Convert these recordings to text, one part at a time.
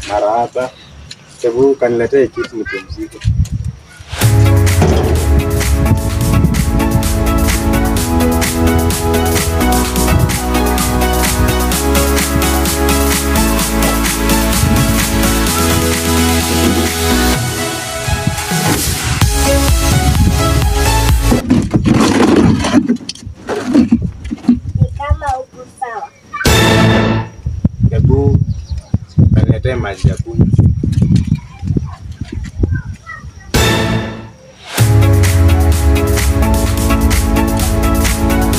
Marahaba. Hebu kaniletee kitu nipumzike. Kama uko sawa. Hebu kaniletee maji ya kunywa.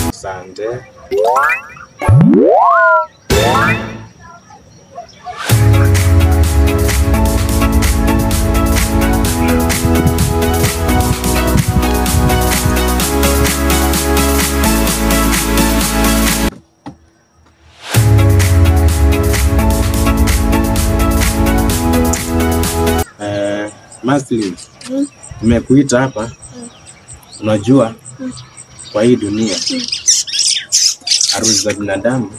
Asante. Maslin, nimekuita hapa. Unajua kwa hii dunia harusi za binadamu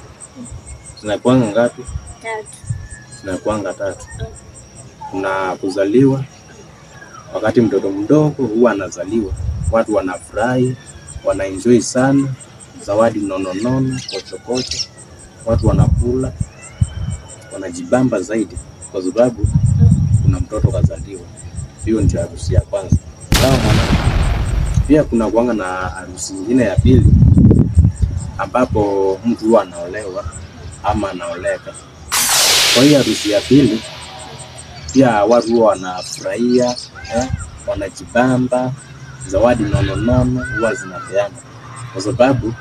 zinakuanga ngapi? 3. Zinakuanga 3. Kuna kuzaliwa. Wakati mtoto mdogo huwa anazaliwa, watu wanafurahi, wanaenjoy sana, zawadi nono, kochokocho, watu wanakula, wanajibamba zaidi kwa sababu kuna mtoto kazaliwa. Hiyo ndio harusi ya kwanza. Sawa mwanangu. Pia kuna kuanga na harusi nyingine ya pili ambapo mtu huwa anaolewa ama anaoleka. Kwa hiyo harusi ya pili pia watu huwa wanafurahia, wanajibamba, zawadi nono huwa zinapeana. Kwa sababu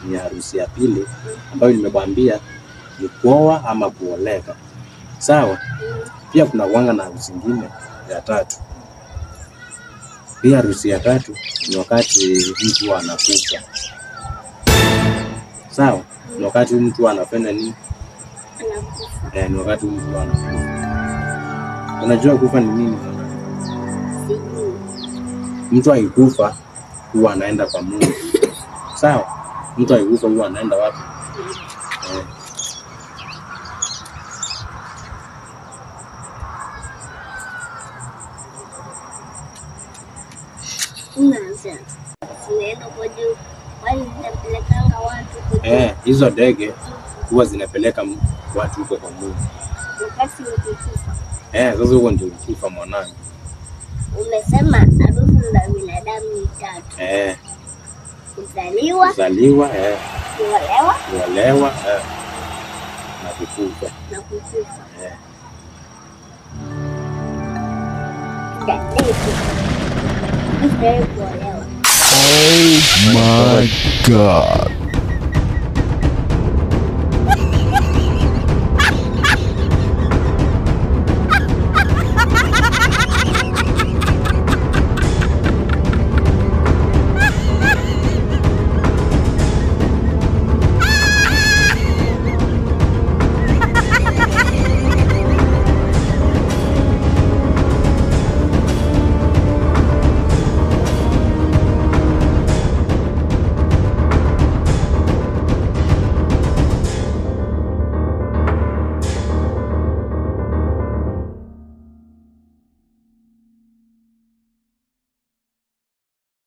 ni harusi ya pili ambayo nimekwambia ni kuoa ama kuoleka. Sawa? Pia kuna kuanga na harusi nyingine ya 3. Pia harusi ya 3 ni wakati mtu anakufa. Sawa? Ni wakati mtu anafanya nini? Anakufa. Ni wakati mtu anakufa. Unajua kufa ni nini? Sijui. Mtu akikufa huwa anaenda kwa Mungu. Sawa? Mtu akikufa huwa anaenda wapi? Hizo ndege huwa zinapeleka watu huko kwa Mungu. Wakati ukikufa. Sasa huko ndio ukikufa mwanangu. Umesema harusi za binadamu ni 3. Kuzaliwa, kuolewa, na kukufa. Kuolewa. Oh my God.